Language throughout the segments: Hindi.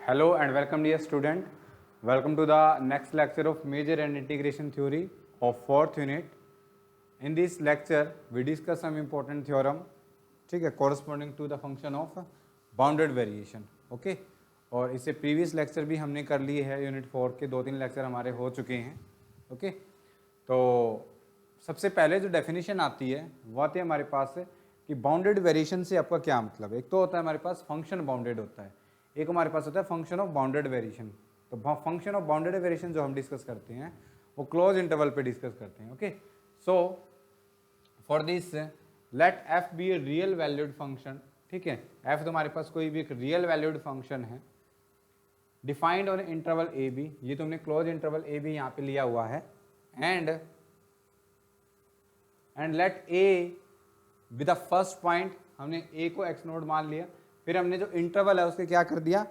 Hello and welcome dear student. Welcome to the next lecture of Measure and Integration Theory of 4th unit. In this lecture we discuss some important theorem, ठीक है, corresponding to the function of bounded variation. Okay? और इससे प्रीवियस लेक्चर भी हमने कर लिए है, यूनिट 4 के 2-3 लेक्चर हमारे हो चुके हैं. ओके, तो सबसे पहले जो डेफिनेशन आती है वो आती है हमारे पास कि बाउंडेड वेरिएशन से आपका क्या मतलब है. एक तो होता है हमारे पास फंक्शन बाउंडेड होता है, एक हमारे पास होता है फंक्शन ऑफ बाउंडेड वेरिएशन. तो फंक्शन ऑफ बाउंडेड वेरिएशन जो हम डिस्कस करते हैं वो क्लोज इंटरवल पे डिस्कस करते हैं. Okay, so for this let F be a real valued function. ठीक है, एफ तो हमारे पास कोई भी एक रियल वैल्यूड फंक्शन है defined on interval A B. ये तुमने क्लोज इंटरवल ए बी यहाँ पे लिया हुआ है. And let A with the first point, हमने ए को एक्स नोड मान लिया, फिर हमने जो इंटरवल है उसके क्या कर दिया,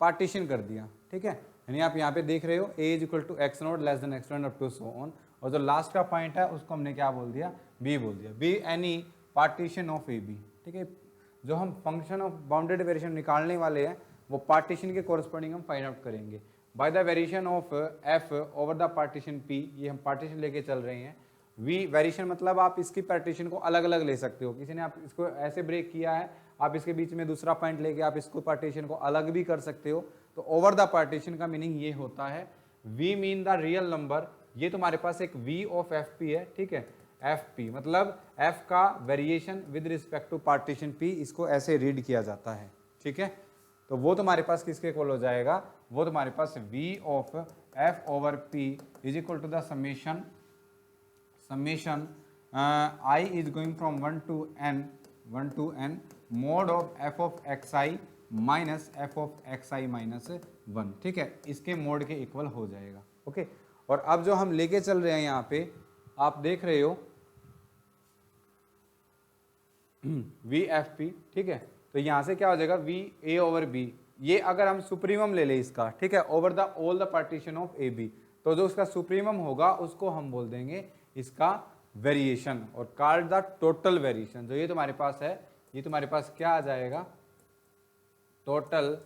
पार्टीशन कर दिया. ठीक है, यानी आप यहाँ पे देख रहे हो A is equal to X naught less than X one up to so on. और जो लास्ट का पॉइंट है उसको हमने क्या बोल दिया, बी बोल दिया. B any partition of A B. ठीक है, जो हम फंक्शन ऑफ बाउंडेड वेरिएशन निकालने वाले हैं वो पार्टीशन के कोरस्पॉन्डिंग हम फाइंड आउट करेंगे by the variation of F over the partition P. ये हम पार्टीशन लेके चल रहे हैं. वी वेरिएशन मतलब आप इसकी पार्टीशन को अलग अलग ले सकते हो. किसी ने आप इसको ऐसे ब्रेक किया है, आप इसके बीच में दूसरा पॉइंट लेके आप इसको पार्टीशन को अलग भी कर सकते हो. तो ओवर द पार्टीशन का मीनिंग ये होता है we mean the real number. ये तुम्हारे पास एक वी ऑफ एफ पी है. ठीक है, एफ पी मतलब एफ का variation with respect to partition P, इसको ऐसे रीड किया जाता है. ठीक है, तो वो तुम्हारे पास किसके इक्वल हो जाएगा, वो तुम्हारे पास V of F over P is equal to the summation I is going from 1 to n mod of F of x I minus F of x I minus 1. ठीक है, इसके मोड के इक्वल हो जाएगा. ओके, और अब जो हम लेके चल रहे हैं यहाँ पे आप देख रहे हो वी एफ पी. ठीक है, तो यहाँ से क्या हो जाएगा वी ए ओवर बी. ये अगर हम सुप्रीमम ले लें इसका, ठीक है, over the all the partition of A B, तो जो उसका सुप्रीमम होगा उसको हम बोल देंगे इसका वेरिएशन और कॉल्ड द टोटल वेरिएशन. जो ये तुम्हारे पास है, ये तुम्हारे पास क्या आ जाएगा, टोटल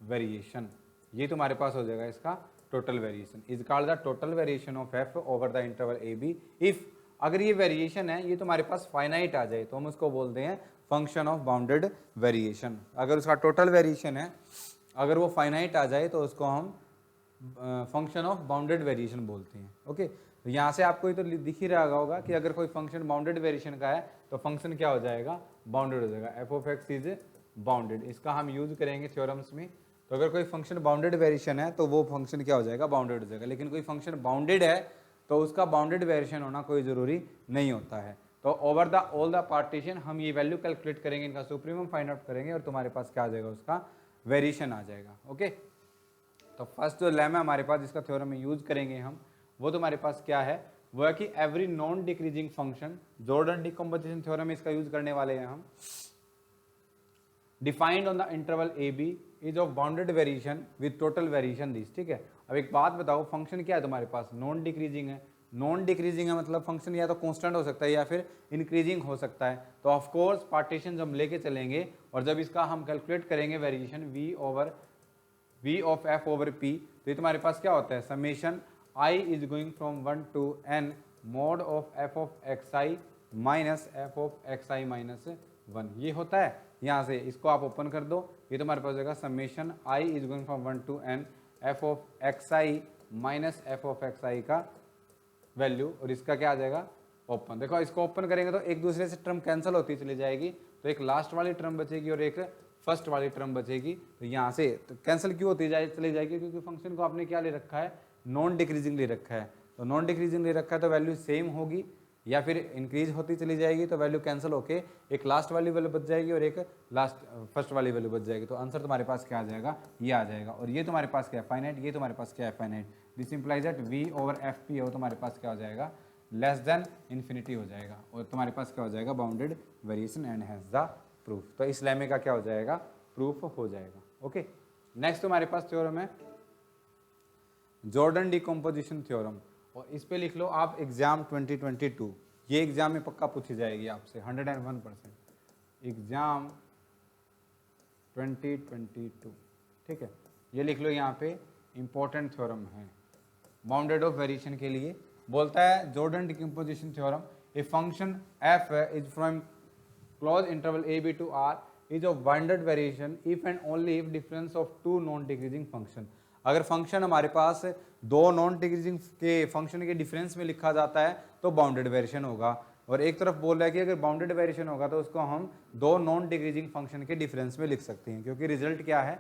वेरिएशन. ये तुम्हारे पास हो जाएगा इसका total variation is called the total variation of F over the interval A B. If अगर ये वेरिएशन है ये तुम्हारे पास फाइनाइट आ जाए तो हम उसको बोलते हैं फंक्शन ऑफ बाउंडेड वेरिएशन. अगर उसका टोटल वेरिएशन है, अगर वो फाइनाइट आ जाए तो उसको हम फंक्शन ऑफ बाउंडेड वेरिएशन बोलते हैं. ओके, तो यहाँ से आपको तो दिख ही रहा होगा कि अगर कोई फंक्शन बाउंडेड वेरिएशन का है तो फंक्शन क्या हो जाएगा, बाउंडेड हो जाएगा. F of x is bounded, इसका हम यूज करेंगे थ्योरम्स में. तो अगर कोई फंक्शन बाउंडेड वेरिएशन है तो वो फंक्शन क्या हो जाएगा, बाउंडेड हो जाएगा. लेकिन कोई फंक्शन बाउंडेड है तो उसका बाउंडेड वेरिएशन होना कोई ज़रूरी नहीं होता है. तो over the all the partition हम ये वैल्यू कैलकुलेट करेंगे, इनका सुप्रीमम फाइंड आउट करेंगे और तुम्हारे पास क्या आ जाएगा, उसका वेरिएशन आ जाएगा. ओके, तो फर्स्ट जो लेमा हमारे पास जिसका थ्योरम में यूज करेंगे हम, वो तुम्हारे पास क्या है, वो है कि every non decreasing function, Jordan decomposition theorem इसका यूज करने वाले हैं हम. Defined on the interval A b is of bounded variation with total variation this. ठीक है, अब एक बात बताओ, फंक्शन क्या है तुम्हारे पास, नॉन डिक्रीजिंग है. नॉन डिक्रीजिंग है मतलब फंक्शन या तो कांस्टेंट हो सकता है या फिर इंक्रीजिंग हो सकता है. तो ऑफ कोर्स पार्टीशन हम लेके चलेंगे और जब इसका हम कैलकुलेट करेंगे variation v of F over p, तो ये तुम्हारे पास क्या होता है, summation I is going from 1 to n mod of F of x I minus F of x I minus 1. ये होता है. यहाँ से इसको आप ओपन कर दो, ये तुम्हारे पास जाएगा summation I is going from 1 to n F of x I minus F of x I का वैल्यू, और इसका क्या आ जाएगा, ओपन. देखो इसको ओपन करेंगे तो एक दूसरे से टर्म कैंसिल होती चली जाएगी, तो एक लास्ट वाली टर्म बचेगी और एक फर्स्ट वाली टर्म बचेगी. तो यहाँ से तो कैंसिल क्यों होती चली जाएगी, क्योंकि फंक्शन को आपने क्या ले रखा है, नॉन डिक्रीजिंग ले रखा है. तो नॉन डिक्रीजिंग ले रखा है तो वैल्यू सेम होगी या फिर इंक्रीज होती चली जाएगी, तो वैल्यू कैंसिल होके एक लास्ट वाली वैल्यू बच जाएगी और एक फर्स्ट वाली वैल्यू बच जाएगी. तो आंसर तुम्हारे पास क्या आ जाएगा, ये आ जाएगा. और ये तुम्हारे पास क्या है, फाइनाइट. ये तुम्हारे पास क्या है, finite. This implies that v over f p हो तुम्हारे पास क्या हो जाएगा, लेस देन इन्फिनिटी हो जाएगा. और तुम्हारे पास क्या हो जाएगा, bounded variation and has the proof. तो इस लेमे का क्या हो जाएगा, प्रूफ हो जाएगा. ओके, नेक्स्ट तुम्हारे पास थ्योरम है जॉर्डन डिकम्पोजिशन थ्योरम, और इस पे लिख लो आप एग्जाम 2022. ये एग्जाम में पक्का पूछी जाएगी आपसे 101%. एग्जाम 2022 ठीक है, ये लिख लो यहाँ पे इंपॉर्टेंट थ्योरम है बाउंडेड ऑफ वेरिएशन के लिए। बोलता है Jordan decomposition theorem, a function f is from close interval A b to R is of bounded variation if and only if difference of two non decreasing function. अगर फंक्शन हमारे पास दो नॉन डिक्रीजिंग के फंक्शन के डिफरेंस में लिखा जाता है तो बाउंडेड वेरिएशन होगा, और एक तरफ बोल रहा है कि अगर बाउंडेड वेरिएशन होगा तो उसको हम दो नॉन डिक्रीजिंग फंक्शन के डिफरेंस में लिख सकते हैं, क्योंकि रिजल्ट क्या है,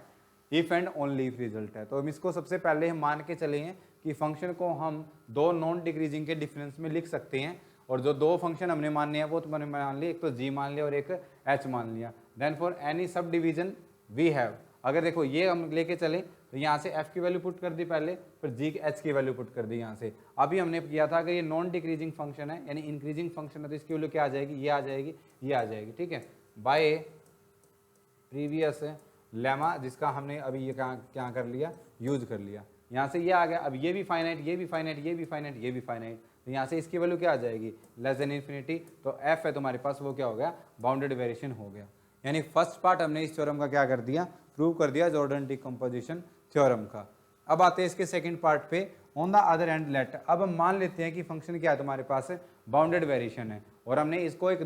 if and only if result है। तो हम इसको सबसे पहले हम मान के चले हैं कि फंक्शन को हम दो नॉन डिक्रीजिंग के डिफरेंस में लिख सकते हैं, और जो दो फंक्शन हमने मानने हैं वो तो मैंने मान लिया, एक तो g मान लिया और एक h मान लिया। Then for any subdivision we have, अगर देखो ये हम लेके चले तो यहाँ से f की वैल्यू पुट कर दी पहले, फिर g h की वैल्यू पुट कर दी यहाँ से। अभी हमने किया था कि ये नॉन डिक्रीजिंग फंक्शन है यानी इंक्रीजिंग फंक्शन है, तो इसकी वैल्यू क्या आ जाएगी, ये आ जाएगी, ये आ जाएगी, ठीक है, बाय प्रीवियस लेमा, जिसका हमने अभी ये क्या कर लिया, यूज कर लिया। यहाँ से ये आ गया, अब ये भी फाइनाइट, ये भी फाइनाइट, ये भी फाइनाइट, ये भी फाइनाइट, तो यहाँ से इसकी वैल्यू क्या आ जाएगी, लेस देन इन्फिनिटी। तो f है तुम्हारे पास, वो क्या हो गया, बाउंडेड वेरिएशन हो गया। यानी फर्स्ट पार्ट हमने इस थ्योरम का क्या कर दिया, प्रूव कर दिया जॉर्डन डिकम्पोजिशन थ्योरम का। अब आते हैं इसके सेकंड पार्ट पे, on the other and let. अब हम मान लेते हैं कि फंक्शन क्या है तुम्हारे पास, बाउंडेड वेरिएशन है, और हमने इसको एक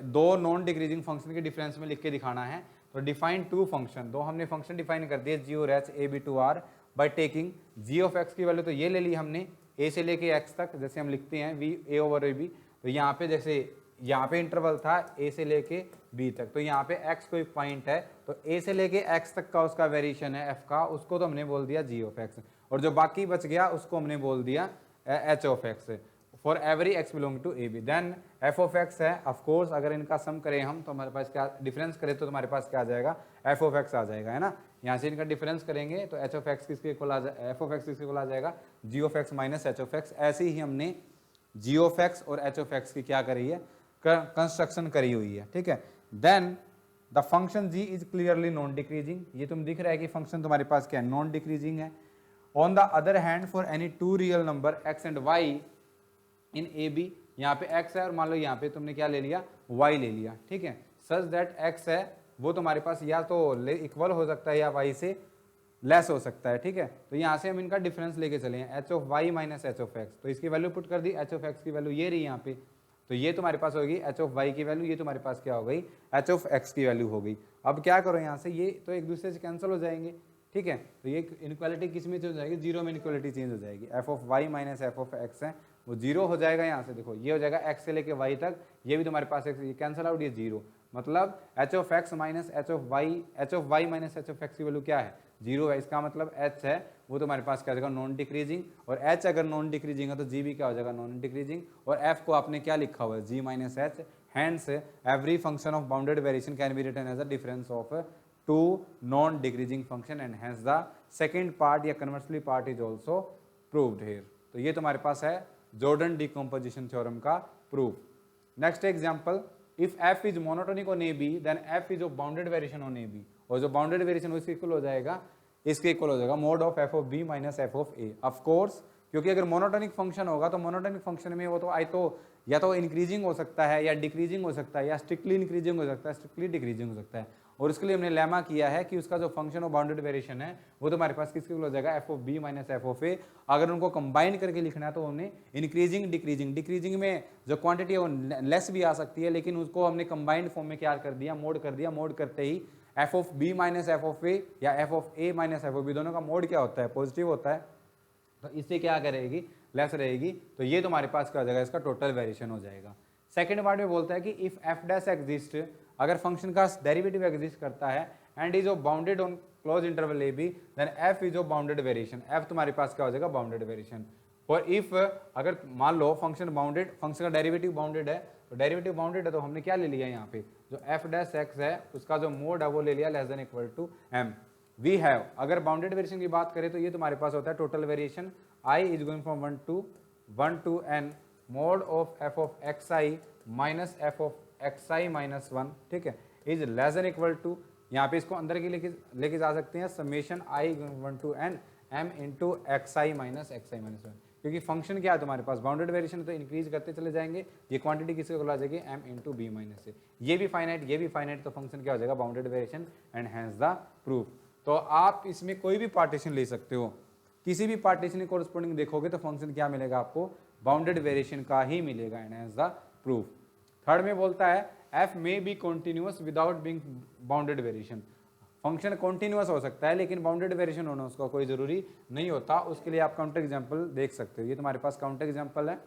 दो नॉन डिक्रीजिंग फंक्शन के डिफरेंस में लिख के दिखाना है। तो डिफाइन टू फंक्शन, दो हमने फंक्शन डिफाइन कर दिए g और h, a b to r, by taking g of x की वैल्यू तो ये ले ली हमने a से लेके x तक, जैसे हम लिखते हैं v a over a b, तो यहाँ पे जैसे यहाँ पे इंटरवल था a से लेके b तक, तो यहाँ पे x कोई पॉइंट है, तो a से लेके x तक का उसका वेरिएशन है f का, उसको तो हमने बोल दिया g ऑफ x, और जो बाकी बच गया उसको हमने बोल दिया h of x for every x belong to ab। Then f of x है, ऑफ कोर्स अगर इनका सम करें हम तो हमारे पास क्या, डिफरेंस करें तो तुम्हारे पास क्या आ जाएगा, f ऑफ x आ जाएगा, है ना। यहाँ से इनका डिफरेंस करेंगे तो h ऑफ x किसके इक्वल आ जाएगा, f ऑफ x किसके इक्वल आ जाएगा, g of x minus h of x। ऐसे ही हमने g ऑफ x और h ऑफ x की क्या करी है, कंस्ट्रक्शन करी हुई है, ठीक है। Then the function g is clearly non decreasing, ये तुम दिख रहा है कि फंक्शन तुम्हारे पास क्या है, नॉन डिक्रीजिंग है। On the other hand for any two real number x and y in a b, यहाँ पे x है और मान लो यहाँ पे तुमने क्या ले लिया, y ले लिया, ठीक है, सच दैट x है वो तुम्हारे पास या तो इक्वल हो सकता है या y से लेस हो सकता है, ठीक है। तो यहाँ से हम इनका डिफरेंस लेके चले हैं, h of y minus h of x, तो इसकी वैल्यू पुट कर दी, h ऑफ x की वैल्यू ये रही यहाँ पे, तो ये तुम्हारे पास होगी h ऑफ y की वैल्यू, ये तुम्हारे पास क्या हो गई, h ऑफ x की वैल्यू हो गई। अब क्या करो यहाँ से, ये तो एक दूसरे से कैंसिल हो जाएंगे, ठीक है, तो ये इनक्वालिटी किस में चेंज हो जाएगी, जीरो में इनक्वालिटी चेंज हो जाएगी, f of y minus f of x है वो जीरो हो जाएगा। यहाँ से देखो ये हो जाएगा x से लेके y तक, ये भी तुम्हारे पास x, ये कैंसिल आउट, ये जीरो, मतलब h of x minus h of y minus h of x की वैल्यू क्या है, जीरो है, इसका मतलब h है वो तुम्हारे पास क्या हो जाएगा, नॉन डिक्रीजिंग, और h अगर नॉन डिक्रीजिंग है तो g भी क्या हो जाएगा, नॉन डिक्रीजिंग, और f को आपने क्या लिखा हुआ है, g minus h। Hence every function of bounded variation can be written as a difference of two non decreasing function, and hence the second part या conversely part is also proved here. तो ये तुम्हारे पास है जॉर्डन डिकम्पोजिशन थ्योरम का proof. Next example, if f is monotonic on A B then f is of bounded variation on A B, और जो बाउंडेड वेरिएशन इसके इक्वल हो जाएगा, इसके इक्वल हो जाएगा mode of f of b minus f of a। Of course क्योंकि अगर मोनोटोनिक फंक्शन होगा तो मोनोटोनिक फंक्शन में वो तो या तो इंक्रीजिंग हो सकता है या डिक्रीजिंग हो सकता है, या स्ट्रिक्टली इंक्रीजिंग हो सकता है, स्ट्रिक्टली डिक्रीजिंग हो सकता है, और इसके लिए हमने लेमा किया है कि उसका जो फंक्शन ऑफ बाउंडेड वेरिएशन है वो तुम्हारे पास किसके इक्वल हो जाएगा, f of b minus f of a। अगर उनको कंबाइन करके लिखना है तो हमने इंक्रीजिंग डिक्रीजिंग में जो क्वांटिटी है वो लेस भी आ सकती है, लेकिन उसको हमने कंबाइंड फॉर्म में क्या कर दिया, मोड कर दिया। मोड करते ही f of b minus f of a या f of a minus f of b, दोनों का मोड क्या होता है, पॉजिटिव होता है, तो इससे क्या करेगी, लेस रहेगी, तो ये तुम्हारे पास क्या हो जाएगा, इसका टोटल वेरिएशन हो जाएगा। सेकंड पार्ट में बोलता है कि इफ f डैश एग्जिस्ट, अगर फंक्शन का डेरिवेटिव एग्जिस्ट करता है and is of bounded on close interval A B, then f is of bounded variation, f तुम्हारे पास क्या हो जाएगा, बाउंडेड वेरिएशन। और इफ अगर मान लो फंक्शन बाउंडेड, फंक्शन का डेरिवेटिव बाउंडेड है, तो डेरिवेटिव बाउंडेड है तो हमने क्या ले लिया यहाँ पे, जो f डैश x है उसका जो मोड है वो ले लिया less than equal to m। We have, अगर बाउंडेड वेरिएशन की बात करें तो ये तुम्हारे पास होता है total variation, i is going from 1 to n mod of f of xi minus f of xi minus 1, ठीक है, is less than equal to, यहाँ पे इसको अंदर के लेके जा सकते हैं, summation i 1 to n m into xi minus 1, क्योंकि फंक्शन क्या है तुम्हारे पास, बाउंडेड वेरिएशन, तो इंक्रीज करते चले जाएंगे, ये क्वांटिटी किसके इक्वल आ जाएगी, m इंटू b माइनस से, ये भी फाइनाइट, ये भी फाइनाइट, तो फंक्शन क्या हो जाएगा, bounded variation, and hence the proof. तो आप इसमें कोई भी पार्टीशन ले सकते हो, किसी भी पार्टीशन कोरस्पोंडिंग देखोगे तो फंक्शन क्या मिलेगा आपको, बाउंडेड वेरिएशन का ही मिलेगा, and has the proof. Third में बोलता है F may be continuous without being bounded variation, function continuous हो सकता है लेकिन बाउंडेड वेरिएशन होना उसका कोई जरूरी नहीं होता। उसके लिए आप काउंटर एग्जांपल देख सकते हो, ये तुम्हारे पास काउंटर एग्जांपल है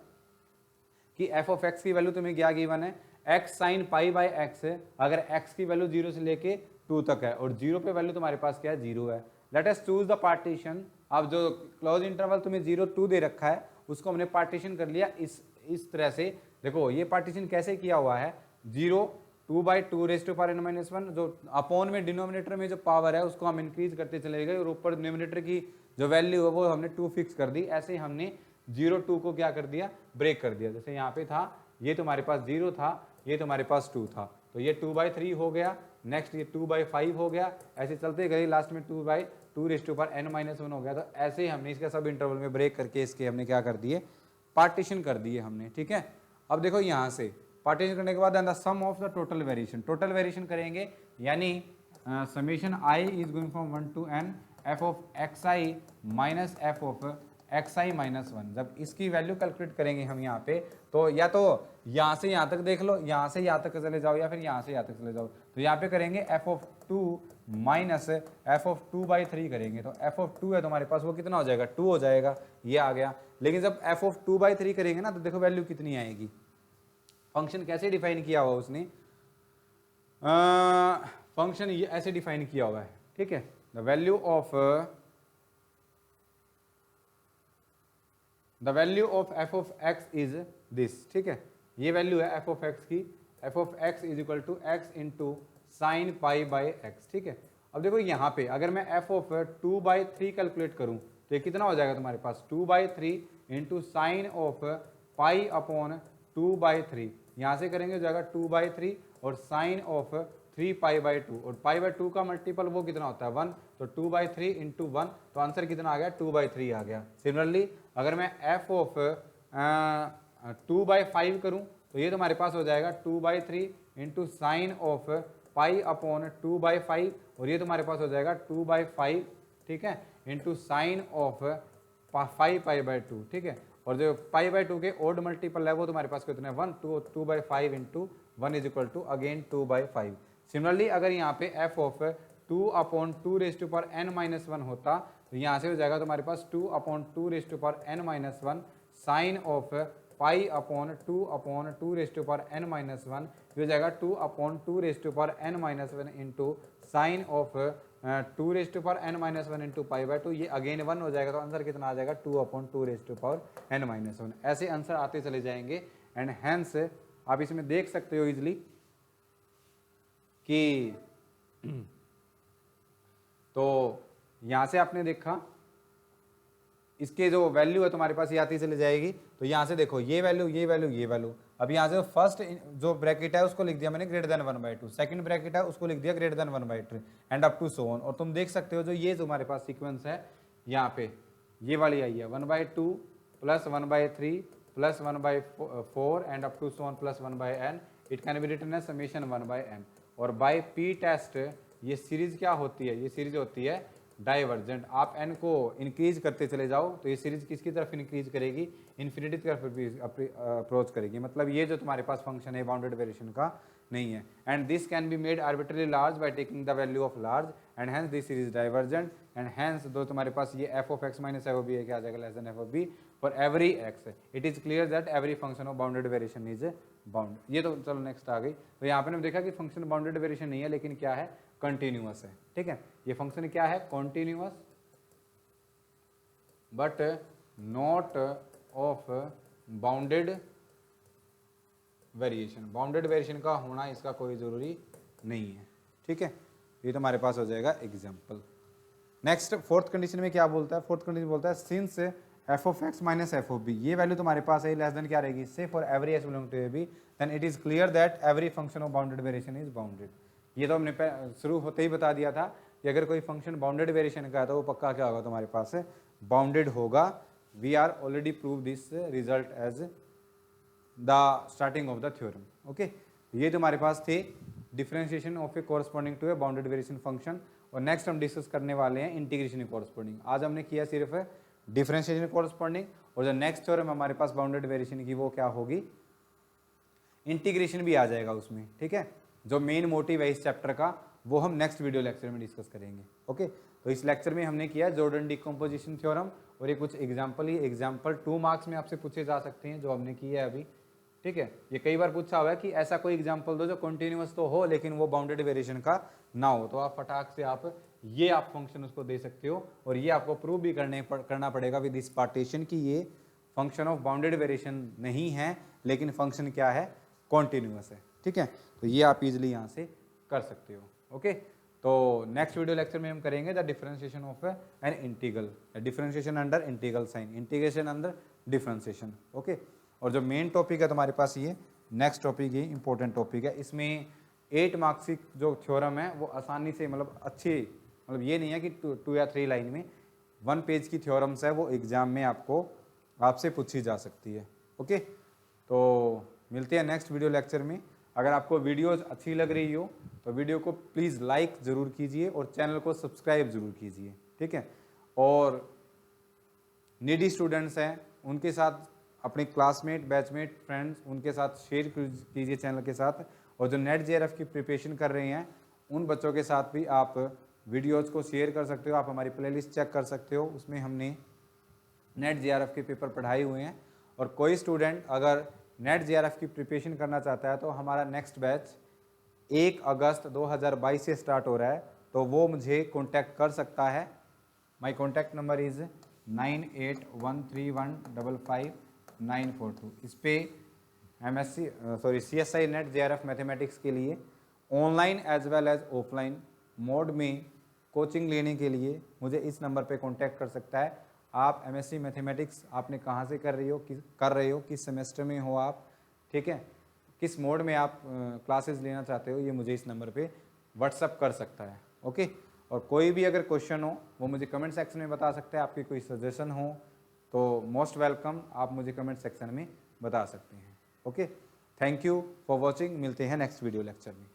कि एफ ऑफ एक्स की वैल्यू तुम्हें क्या गिवन है, x sign pi by x है, अगर एक्स की वैल्यू 0 से लेके 2 तक है और 0 पे वैल्यू तुम्हारे पास क्या है, 0 है। Let us choose the partition, अब जो क्लोज इंटरवल तुम्हें 0 2 दे रखा है उसको हमने पार्टीशन कर लिया इस तरह से। देखो ये पार्टीशन कैसे किया हुआ है, 0 2/2 raise to power n minus 1, जो अपॉन में डिनोमिनेटर में जो पावर है उसको हम इंक्रीज करते चले गए और ऊपर डिनोमिनेटर की जो वैल्यू है वो हमने 2 फिक्स कर दी। ऐसे ही हमने 0 2 को क्या कर दिया, ब्रेक कर दिया। जैसे यहाँ पे था ये तुम्हारे पास 0 था, ये तुम्हारे पास 2 था, तो ये 2/3 हो गया, नेक्स्ट ये 2/5 हो गया, ऐसे चलते गए, लास्ट में 2/2 raise to power n minus 1 हो गया। तो ऐसे ही हमने इसका सब इंटरवल में ब्रेक करके इसके हमने क्या कर दिए, पार्टीशन कर दिए हमने, ठीक है। अब देखो यहाँ से पार्टीशन करने के बाद the sum of the total variation, total variation करेंगे यानी summation I is going from 1 to n F of x I minus F of x I minus 1। जब इसकी वैल्यू कैलकुलेट करेंगे हम यहाँ पे, तो या तो यहाँ से यहाँ तक देख लो, यहाँ से यहाँ तक चले जाओ, या फिर यहाँ से यहाँ तक चले जाओ। तो यहाँ पे करेंगे F of 2 minus F of 2/3 करेंगे, तो एफ ऑफ 2 है तुम्हारे पास, वो कितना हो जाएगा, 2 हो जाएगा, ये आ गया। लेकिन जब एफ ऑफ 2/3 करेंगे ना, तो देखो वैल्यू कितनी आएगी। फंक्शन कैसे डिफाइन किया हुआ उसने, फंक्शन ये ऐसे डिफाइन किया हुआ है, ठीक है। The value of F of x is this, ठीक है। ये वैल्यू है एफ ऑफ एक्स की, f of x is equal to x into sine pi by x, ठीक है। अब देखो यहाँ पे अगर मैं एफ ऑफ 2/3 कैलकुलेट करूँ तो ये कितना हो जाएगा तुम्हारे पास, 2/3 into sine of pi upon 2/3, यहाँ से करेंगे हो जाएगा 2/3 और साइन ऑफ 3π/2, और π/2 का मल्टीपल वो कितना होता है 1, तो 2/3 इंटू 1, तो आंसर कितना आ गया, 2/3 आ गया। सिमिलरली अगर मैं एफ ऑफ 2/5 करूँ तो ये तुम्हारे पास हो जाएगा 2/3 into sine of pi upon 2/5, और ये तुम्हारे पास हो जाएगा 2/5, ठीक है, इंटू साइन ऑफ 5π/2, ठीक है। और जो π/2 के ओड मल्टीपल है वो तुम्हारे पास कितने 1, 2/5 into 1 is equal to again 2/5। Similarly अगर यहाँ पे f of 2/2 raise to power n minus 1 होता तो यहाँ से हो जाएगा तुम्हारे पास 2/2 raise to power n minus 1 sine of pi upon 2/2 raise to power n minus 1, ये हो जाएगा 2/2 raise to power n minus 1 into sine of 2 raise to power n minus 1 into π/2, ये अगेन 1 हो जाएगा। तो आंसर कितना आ जाएगा 2/2 raise to power n minus 1। ऐसे आंसर आते चले जाएंगे, एंड हैंस आप इसमें देख सकते हो इजिली कि तो यहाँ से आपने देखा इसके जो वैल्यू है तुम्हारे पास ये आती चली जाएगी। तो यहाँ से देखो ये वैल्यू ये वैल्यू ये वैल्यू, अब यहाँ से फर्स्ट जो ब्रैकेट है उसको लिख दिया मैंने ग्रेटर देन 1/2, सेकंड ब्रैकेट है उसको लिख दिया greater than 1/3 and up to so on. और तुम देख सकते हो जो ये जो हमारे पास सीक्वेंस है यहाँ पे ये वाली आई है 1/2 plus 1/3 plus 1/4 and up to so on plus 1/n, it can be written as summation 1/n। और बाय पी टेस्ट ये सीरीज क्या होती है, ये सीरीज होती है डाइवर्जेंट। आप n को इंक्रीज करते चले जाओ तो ये सीरीज किसकी तरफ इंक्रीज करेगी, इन्फिनिटी की तरफ अप्रोच करेगी। मतलब ये जो तुम्हारे पास फंक्शन है बाउंडेड वेरिएशन का नहीं है। And this can be made arbitrarily large by taking the value of large and hence this series divergent and hence दो तुम्हारे पास ये F of x minus F of B क्या आ जाएगा less than F of B for every X. It is clear that every function of bounded variation is bound. ये तो चलो नेक्स्ट आ गई। तो यहाँ पे हमने देखा कि फंक्शन बाउंडेड वेरिएशन नहीं है लेकिन क्या है, कंटिन्यूअस है, ठीक है। ये फंक्शन क्या है, continuous but not of bounded variation. Bounded variation का होना इसका कोई जरूरी नहीं है, ठीक है। ये तो हमारे पास हो जाएगा एग्जाम्पल। नेक्स्ट फोर्थ कंडीशन में क्या बोलता है, फोर्थ कंडीशन बोलता है since f of x minus F of b, ये वैल्यू तुम्हारे पास है लेस देन क्या रहेगी, से for every x belong to a B then it is clear that every function of bounded variation is bounded. ये तो हमने शुरू होते ही बता दिया था कि अगर कोई फंक्शन बाउंडेड वेरिएशन का है तो वो पक्का क्या होगा तुम्हारे पास है, बाउंडेड होगा। We are already prove this result as the starting of the theorem, okay. ये तुम्हारे पास थे differentiation of a corresponding to a bounded variation function, और नेक्स्ट हम डिस्कस करने वाले हैं इंटीग्रेशन कॉरस्पॉन्डिंग। आज हमने किया सिर्फ डिफरेंशिएशन कॉरस्पॉन्डिंग, और जो नेक्स्ट थ्योरम हमारे पास बाउंडेड वेरिएशन की वो क्या होगी, इंटीग्रेशन भी आ जाएगा उसमें, ठीक है। जो मेन मोटिव है इस चैप्टर का वो हम नेक्स्ट वीडियो लेक्चर में डिस्कस करेंगे। ओके, तो इस लेक्चर में हमने किया जॉर्डन डिकम्पोजिशन थ्योरम, और ये कुछ एग्जाम्पल ही एग्जाम्पल 2 मार्क्स में आपसे पूछे जा सकते हैं जो हमने किया है अभी, ठीक है। ये कई बार पूछा हुआ है कि ऐसा कोई एग्जाम्पल दो जो कंटिन्यूअस तो हो लेकिन वो बाउंडेड वेरिएशन का ना हो, तो आप फटाक से आप फंक्शन उसको दे सकते हो, और ये आपको प्रूव भी करना पड़ेगा विद दिस पार्टीशन कि ये फंक्शन ऑफ बाउंडेड वेरिएशन नहीं है लेकिन फंक्शन क्या है, कॉन्टिन्यूअस है, ठीक है। तो ये आप इजिली यहाँ से कर सकते हो। ओके, तो नेक्स्ट वीडियो लेक्चर में हम करेंगे the differentiation of an integral, differentiation under integral sign, integration under differentiation. Okay, और जो मेन टॉपिक है तुम्हारे पास ये नेक्स्ट टॉपिक, ये इंपॉर्टेंट टॉपिक है, इसमें 8 मार्क्स की जो थ्योरम है वो आसानी से मतलब अच्छी, मतलब ये नहीं है कि 2 या 3 लाइन में 1 पेज की थ्योरम्स है वो एग्जाम में आपसे पूछी जा सकती है। ओके, तो मिलते हैं नेक्स्ट वीडियो लेक्चर में। अगर आपको वीडियोज अच्छी लग रही हो तो वीडियो को प्लीज़ लाइक ज़रूर कीजिए और चैनल को सब्सक्राइब ज़रूर कीजिए, ठीक है। और नीडी स्टूडेंट्स हैं उनके साथ, अपने क्लासमेट, बैचमेट, फ्रेंड्स, उनके साथ शेयर कीजिए चैनल के साथ, और जो नेट जेआरएफ की प्रिपरेशन कर रहे हैं उन बच्चों के साथ भी आप वीडियोज़ को शेयर कर सकते हो। आप हमारी प्लेलिस्ट चेक कर सकते हो, उसमें हमने नेट जेआरएफ के पेपर पढ़ाए हुए हैं। और कोई स्टूडेंट अगर नेट जेआरएफ की प्रिपरेशन करना चाहता है तो हमारा नेक्स्ट बैच 1 अगस्त 2022 से स्टार्ट हो रहा है, तो वो मुझे कांटेक्ट कर सकता है। My contact number is 9813155942। इस पे CSI नेट जेआरएफ मैथमेटिक्स के लिए online as well as offline mode में कोचिंग लेने के लिए मुझे इस नंबर पे कांटेक्ट कर सकता है। आप MSc मैथमेटिक्स आपने कहाँ से कर रहे हो, किस सेमेस्टर में हो आप, ठीक है, किस मोड में आप क्लासेस लेना चाहते हो, ये मुझे इस नंबर पे व्हाट्सअप कर सकता है। ओके, और कोई भी अगर क्वेश्चन हो वो मुझे कमेंट सेक्शन में बता सकते हैं। आपकी कोई सजेशन हो तो मोस्ट वेलकम, आप मुझे कमेंट सेक्शन में बता सकते हैं। Okay, thank you for watching, मिलते हैं नेक्स्ट वीडियो लेक्चर में।